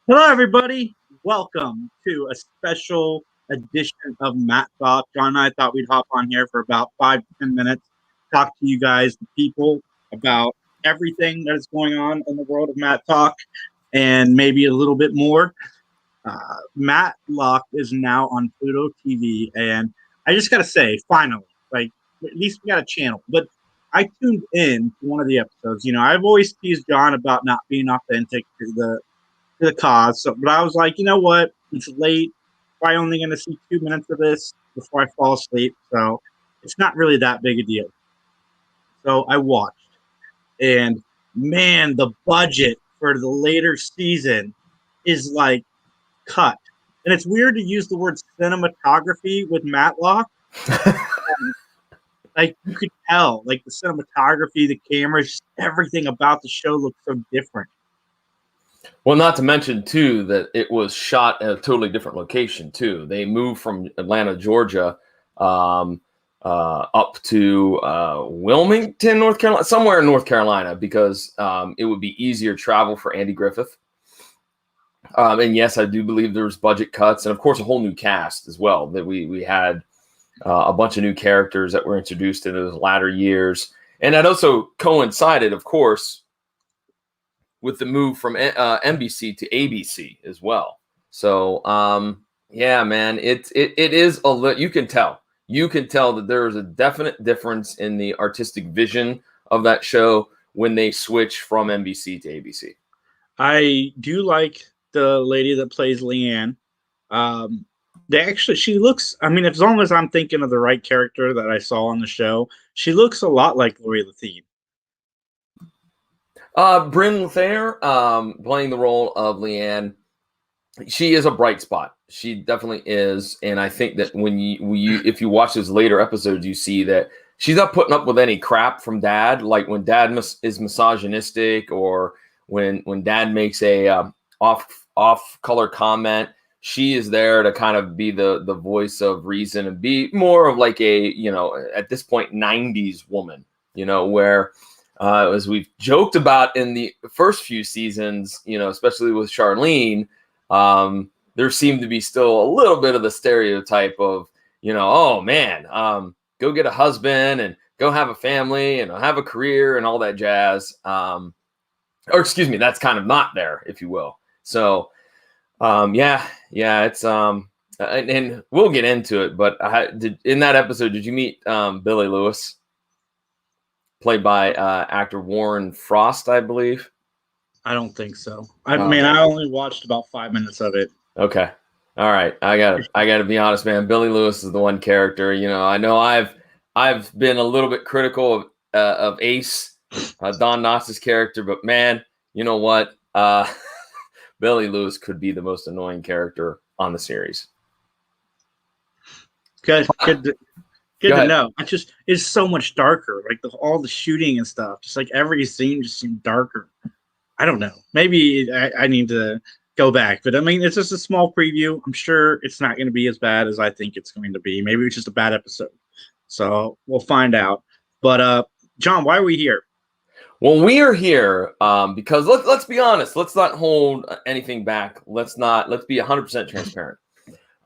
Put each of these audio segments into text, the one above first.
Hello, everybody. Welcome to a special edition of Mattalk. John and I thought we'd hop on here for about 5 to 10 minutes, talk to you guys, the people, about everything that is going on in the world of Mattalk, and maybe a little bit more. Matlock is now on Pluto TV, and I just gotta say, finally, like at least we got a channel. But I tuned in to one of the episodes. I've always teased John about not being authentic to the cause. So, but I was like, you know what? It's late. Probably only going to see 2 minutes of this before I fall asleep. So it's not really that big a deal. So I watched, and man, the budget for the later season is like cut. And it's weird to use the word cinematography with Matlock. Like you could tell, like the cinematography, the cameras, everything about the show looks so different. Well, not to mention, too, that it was shot at a totally different location, too. They moved from Atlanta, Georgia, up to Wilmington, North Carolina, somewhere in North Carolina, because it would be easier travel for Andy Griffith. And yes, I do believe there was budget cuts and, of course, a whole new cast as well. That we had a bunch of new characters that were introduced in those latter years. And that also coincided, of course, with the move from NBC to ABC as well. So, yeah, man, it is you can tell that there is a definite difference in the artistic vision of that show when they switch from NBC to ABC. I do like the lady that plays Leanne. She looks. I mean, as long as I'm thinking of the right character that I saw on the show, she looks a lot like Lori Lathine. Bryn Luther, playing the role of Leanne, she is a bright spot. She definitely is, and I think that if you watch those later episodes, you see that she's not putting up with any crap from Dad. Like when Dad is misogynistic, or when Dad makes a off color comment, she is there to kind of be the voice of reason and be more of like a at this point 90s woman, where. As we've joked about in the first few seasons, especially with Charlene, there seemed to be still a little bit of the stereotype of, oh man, go get a husband and go have a family and have a career and all that jazz. Or excuse me, that's kind of not there, if you will. So, yeah, it's and we'll get into it. But in that episode, did you meet Billy Lewis? Played by actor Warren Frost, I believe. I don't think so. I only watched about 5 minutes of it. Okay, all right. I gotta be honest, man. Billy Lewis is the one character. I know I've been a little bit critical of Ace, Don Knotts' character, but man, you know what? Billy Lewis could be the most annoying character on the series. Good to know. It's so much darker. Like all the shooting and stuff, just like every scene just seemed darker. I don't know. Maybe I need to go back, but I mean, it's just a small preview. I'm sure it's not going to be as bad as I think it's going to be. Maybe it's just a bad episode. So we'll find out. But John, why are we here? Well, we are here because let's be honest. Let's not hold anything back. Let's be 100% transparent.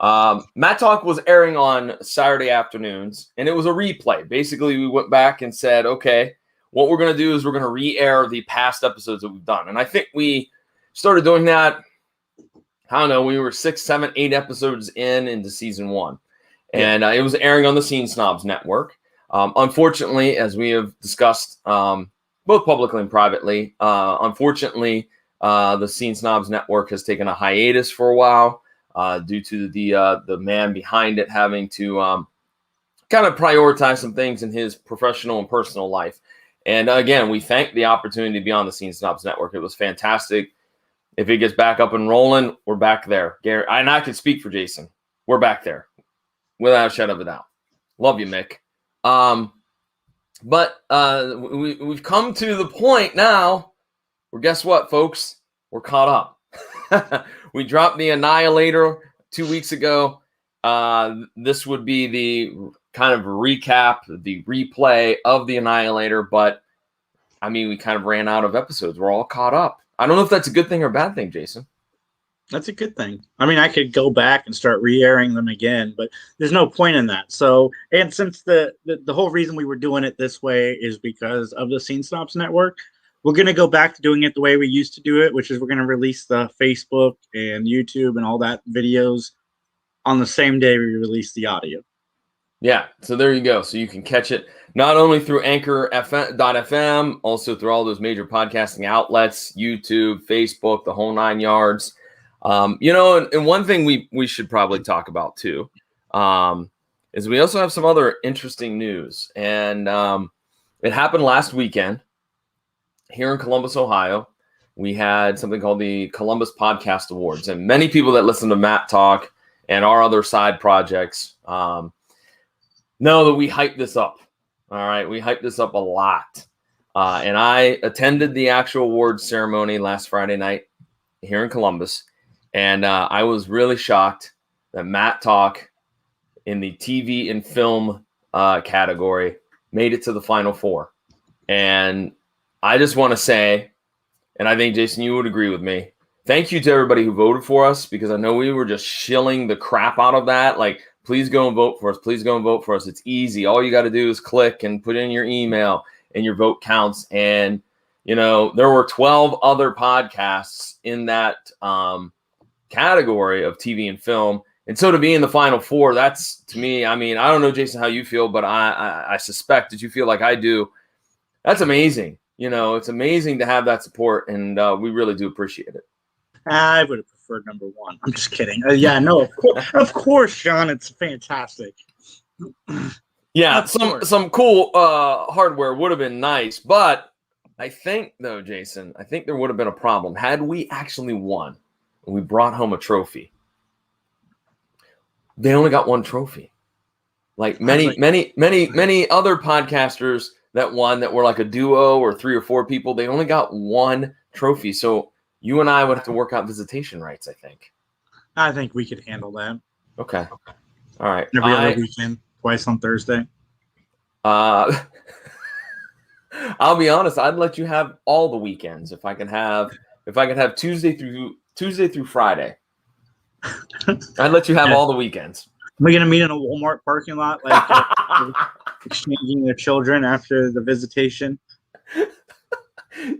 Mattalk was airing on Saturday afternoons, and it was a replay. Basically, we went back and said, okay, what we're going to do is we're going to re-air the past episodes that we've done. And I think we started doing that, I don't know, we were 6, 7, 8 episodes into season 1. And it was airing on the Scene Snobs Network. Unfortunately, as we have discussed both publicly and privately, unfortunately, the Scene Snobs Network has taken a hiatus for a while. Due to the man behind it having to kind of prioritize some things in his professional and personal life. And again, we thank the opportunity to be on the Scene Snobs Network. It was fantastic. If it gets back up and rolling, we're back there. Gary, and I can speak for Jason. We're back there without a shadow of a doubt. Love you, Mick. But we've come to the point now where guess what, folks? We're caught up. We dropped the Annihilator 2 weeks ago. This would be the kind of recap, the replay of the Annihilator, but I mean, we kind of ran out of episodes. We're all caught up. I don't know if that's a good thing or a bad thing, Jason. That's a good thing. I mean, I could go back and start re-airing them again, but there's no point in that. So, and since the whole reason we were doing it this way is because of the Scene Stops Network, we're going to go back to doing it the way we used to do it, which is we're going to release the Facebook and YouTube and all that videos on the same day we release the audio. Yeah, so there you go. So you can catch it not only through Anchor.fm, also through all those major podcasting outlets, YouTube, Facebook, the whole 9 yards. And one thing we should probably talk about too is we also have some other interesting news. And it happened last weekend here in Columbus, Ohio. We had something called the Columbus Podcast Awards. And many people that listen to Mattalk and our other side projects know that we hype this up. All right, we hype this up a lot. And I attended the actual awards ceremony last Friday night here in Columbus. And I was really shocked that Mattalk in the TV and film category made it to the Final Four. And I just want to say, and I think, Jason, you would agree with me, thank you to everybody who voted for us, because I know we were just shilling the crap out of that. Like, please go and vote for us. Please go and vote for us. It's easy. All you got to do is click and put in your email, and your vote counts. And, there were 12 other podcasts in that category of TV and film. And so to be in the Final Four, that's, to me, I mean, I don't know, Jason, how you feel, but I suspect that you feel like I do. That's amazing. It's amazing to have that support, and we really do appreciate it. I would have preferred number one. I'm just kidding. Yeah, no, of course, Sean, it's fantastic. Yeah, some cool hardware would have been nice, but I think, though, Jason, I think there would have been a problem had we actually won and we brought home a trophy. They only got one trophy. Like many other podcasters that won, that were like a duo or 3 or 4 people, they only got one trophy. So you and I would have to work out visitation rights, I think. I think we could handle that. Okay. All right. Every other weekend, twice on Thursday. I'll be honest, I'd let you have all the weekends if I can have Tuesday through Friday. I'd let you have all the weekends. Are we gonna meet in a Walmart parking lot, like exchanging their children after the visitation?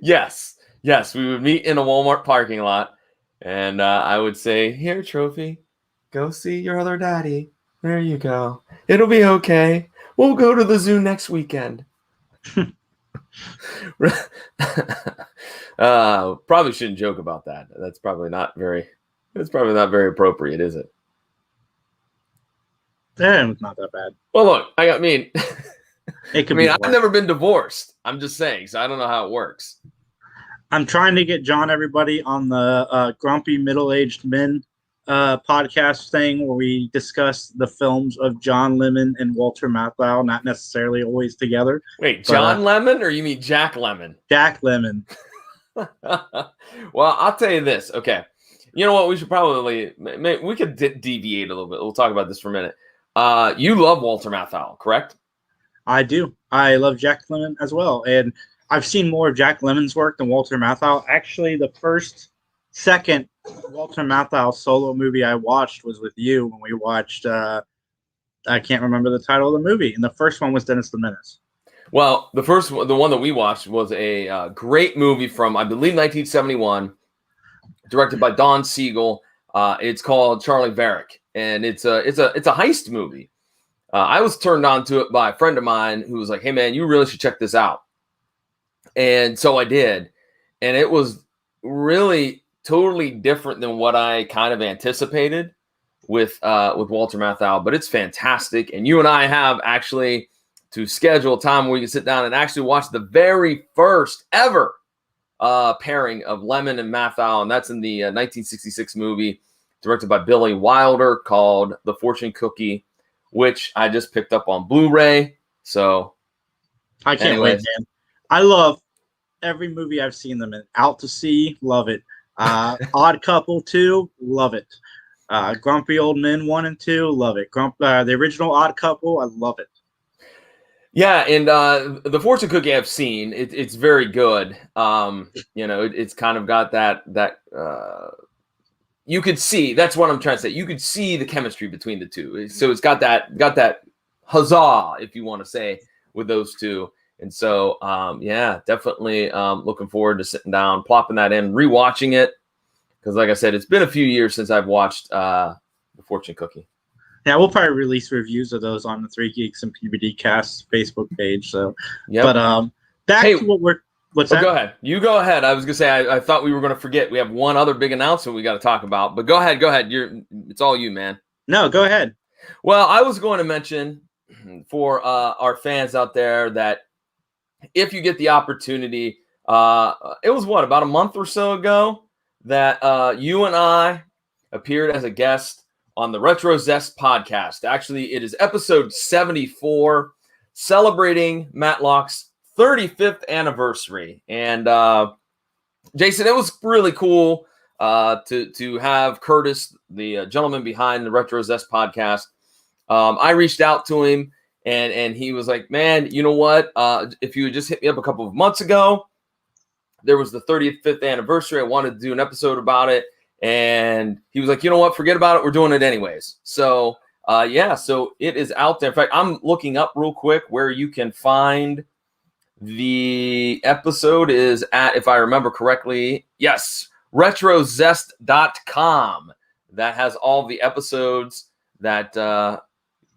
Yes, we would meet in a Walmart parking lot, and I would say, "Here, trophy, go see your other daddy. There you go. It'll be okay. We'll go to the zoo next weekend." Probably shouldn't joke about that. That's probably not very appropriate, is it? It's not that bad. Well, look, I've never been divorced. I'm just saying, so I don't know how it works. I'm trying to get John everybody on the Grumpy Middle-Aged Men podcast thing, where we discuss the films of John Lemon and Walter Matthau, not necessarily always together. Wait, John Lemon, or you mean Jack Lemmon? Jack Lemmon. Well, I'll tell you this. Okay. You know what? We should probably, we could deviate a little bit. We'll talk about this for a minute. You love Walter Matthau, correct? I do. I love Jack Lemmon as well. And I've seen more of Jack Lemmon's work than Walter Matthau. Actually, the second Walter Matthau solo movie I watched was with you when we watched, I can't remember the title of the movie. And the first one was Dennis the Menace. Well, the one that we watched was a great movie from, I believe, 1971, directed by Don Siegel. It's called Charlie Varick, and it's a heist movie. I was turned on to it by a friend of mine who was like, "Hey, man, you really should check this out." And so I did, and it was really totally different than what I kind of anticipated with Walter Matthau. But it's fantastic, and you and I have actually to schedule a time where we can sit down and actually watch the very first ever pairing of Lemmon and Matthau, and that's in the 1966 movie directed by Billy Wilder called The Fortune Cookie, which I just picked up on Blu-ray. So I can't wait, man. I love every movie I've seen them in. Out to Sea, love it. Odd Couple 2, love it. Grumpy Old Men 1 and 2, love it. The original Odd Couple, I love it. Yeah, and the Fortune Cookie I've seen, it's very good. It's kind of got that you could see, that's what I'm trying to say. You could see the chemistry between the two. So it's got that huzzah, if you want to say, with those two. And so, yeah, definitely looking forward to sitting down, plopping that in, rewatching it. Because like I said, it's been a few years since I've watched The Fortune Cookie. Yeah, we'll probably release reviews of those on the 3 Geeks and PBD Cast Facebook page. So, yep. But back to what what's that? Go ahead. You go ahead. I was gonna say I thought we were gonna forget. We have one other big announcement we got to talk about. But go ahead. It's all you, man. No, go ahead. Well, I was going to mention for our fans out there that if you get the opportunity, it was about a month or so ago that you and I appeared as a guest on the Retro Zest podcast. Actually, it is episode 74, celebrating Mattalk's 35th anniversary. And Jason, it was really cool to have Curtis, the gentleman behind the Retro Zest podcast. I reached out to him, and he was like, man, you know what? If you had just hit me up a couple of months ago, there was the 35th anniversary. I wanted to do an episode about it. And he was like, you know what? Forget about it. We're doing it anyways. So, yeah, so it is out there. In fact, I'm looking up real quick where you can find the episode is at, if I remember correctly, yes, retrozest.com. That has all the episodes that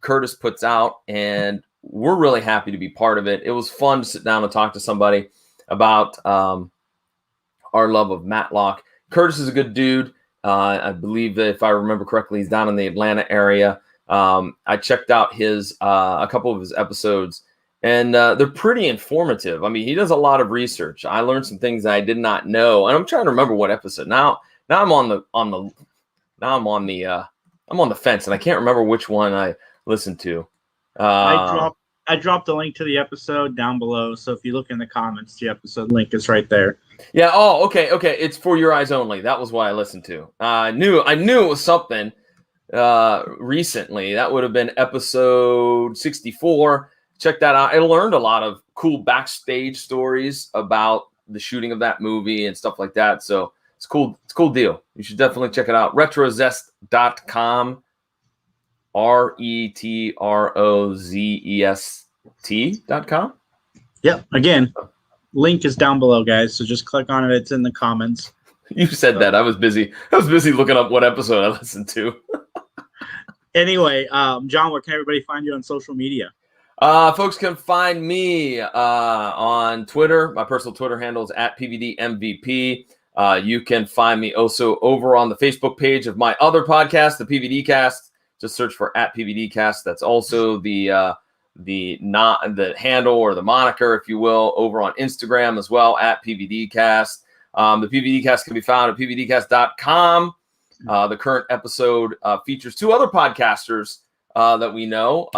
Curtis puts out, and we're really happy to be part of it. It was fun to sit down and talk to somebody about our love of Mattalk. Curtis is a good dude. I believe that if I remember correctly, he's down in the Atlanta area. I checked out a couple of his episodes, and they're pretty informative. I mean, he does a lot of research. I learned some things that I did not know, and I'm trying to remember what episode. Now I'm on the fence, and I can't remember which one I listened to. I dropped the link to the episode down below, so if you look in the comments, the episode link is right there. Yeah. Oh, okay. It's For Your Eyes Only. That was what I listened to. I knew it was something recently. That would have been episode 64. Check that out. I learned a lot of cool backstage stories about the shooting of that movie and stuff like that. So it's cool. It's a cool deal. You should definitely check it out. Retrozest.com. RetroZest.com. Yep. Again, link is down below, guys. So just click on it. It's in the comments. You said that. I was busy looking up what episode I listened to. Anyway, John, where can everybody find you on social media? Folks can find me on Twitter. My personal Twitter handle is @PVDMVP. You can find me also over on the Facebook page of my other podcast, the PVD Cast. Just search for @PVDcast. That's also the handle or the moniker, if you will, over on Instagram as well, @PVDcast. The PVDcast can be found at pvdcast.com. The current episode features two other podcasters that we know,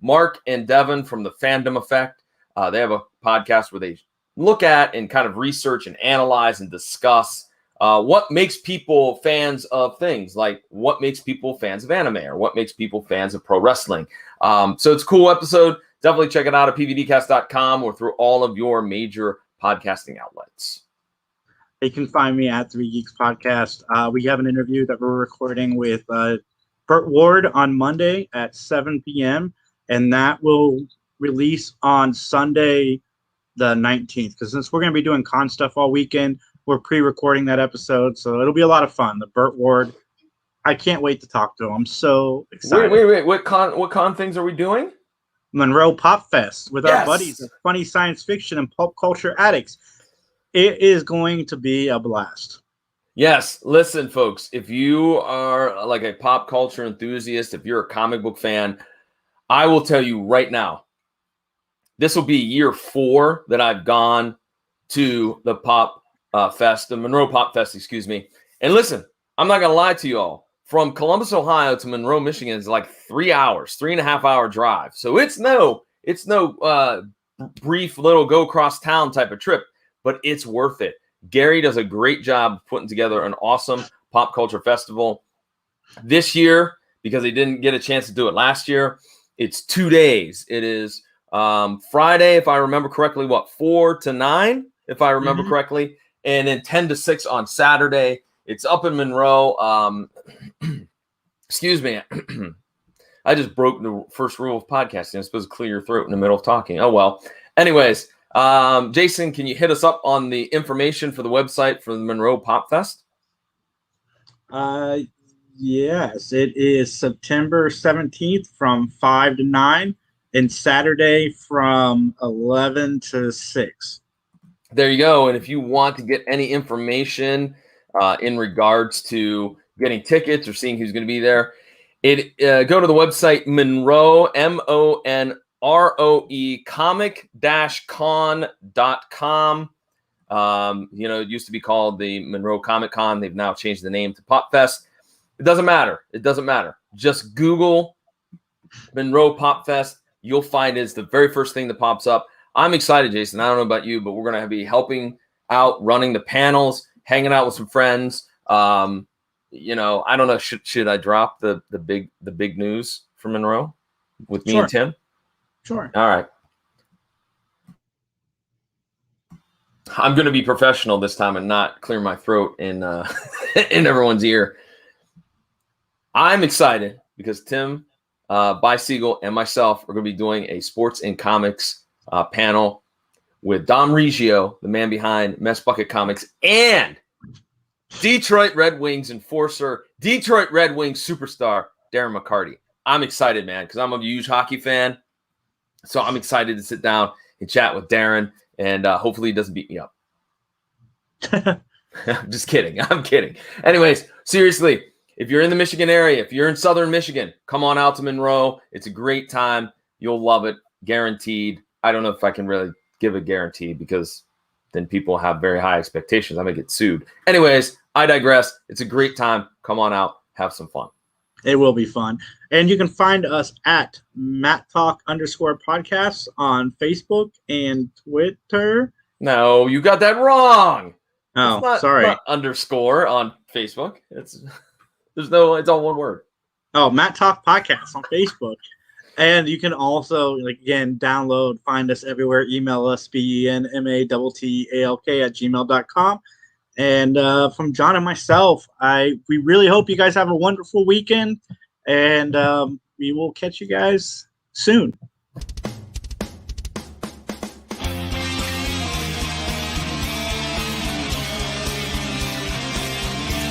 Mark and Devin from the Fandom Effect. They have a podcast where they look at and kind of research and analyze and discuss what makes people fans of things, like what makes people fans of anime or what makes people fans of pro wrestling. So it's a cool episode. Definitely check it out at pvdcast.com or through all of your major podcasting outlets. You can find me at 3 Geeks Podcast. We have an interview that we're recording with Burt Ward on Monday at 7 p.m. And that will release on Sunday the 19th. Because since we're going to be doing con stuff all weekend, we're pre-recording that episode, so it'll be a lot of fun. The Burt Ward, I can't wait to talk to him. I'm so excited. Wait. What con things are we doing? Monroe Pop Fest with our buddies, funny science fiction and pulp culture addicts. It is going to be a blast. Yes. Listen, folks, if you are like a pop culture enthusiast, if you're a comic book fan, I will tell you right now, this will be year 4 that I've gone to the the Monroe Pop Fest, excuse me. And listen, I'm not gonna lie to you all. From Columbus, Ohio to Monroe, Michigan is like 3 hours, 3.5 hour drive. So it's no brief little go across town type of trip, but it's worth it. Gary does a great job putting together an awesome pop culture festival this year, because he didn't get a chance to do it last year. It's 2 days. It is Friday, if I remember correctly, 4 to 9, if I remember correctly. And then 10 to 6 on Saturday. It's up in Monroe. Excuse me. I just broke the first rule of podcasting. I'm supposed to clear your throat in the middle of talking. Oh, well. Anyways, Jason, can you hit us up on the information for the website for the Monroe Pop Fest? Yes, it is September 17th from 5 to 9 and Saturday from 11 to 6. There you go. And if you want to get any information in regards to getting tickets or seeing who's going to be there, go to the website Monroe, MONROE, comic-con.com. It used to be called the Monroe Comic Con. They've now changed the name to Pop Fest. It doesn't matter. It doesn't matter. Just Google Monroe Pop Fest. You'll find it's the very first thing that pops up. I'm excited, Jason. I don't know about you, but we're going to be helping out, running the panels, hanging out with some friends. I don't know. Should I drop the big news from Monroe with me and Tim? Sure. All right. I'm going to be professional this time and not clear my throat in in everyone's ear. I'm excited because Tim Siegel and myself are going to be doing a sports and comics panel with Dom Riggio, the man behind Mess Bucket Comics, and Detroit Red Wings enforcer, Detroit Red Wings superstar, Darren McCarty. I'm excited, man, because I'm a huge hockey fan. So I'm excited to sit down and chat with Darren, and hopefully he doesn't beat me up. I'm just kidding. I'm kidding. Anyways, seriously, if you're in the Michigan area, if you're in Southern Michigan, come on out to Monroe. It's a great time. You'll love it. Guaranteed. I don't know if I can really give a guarantee because then people have very high expectations. I may get sued. Anyways, I digress. It's a great time. Come on out. Have some fun. It will be fun. And you can find us at Mattalk_podcast on Facebook and Twitter. No, you got that wrong. Oh, sorry. Not underscore on Facebook. It's all one word. Oh, Mattalk Podcast on Facebook. And you can also, download, find us everywhere. Email us, benmattalk@gmail.com. And from John and myself, we really hope you guys have a wonderful weekend. And we will catch you guys soon.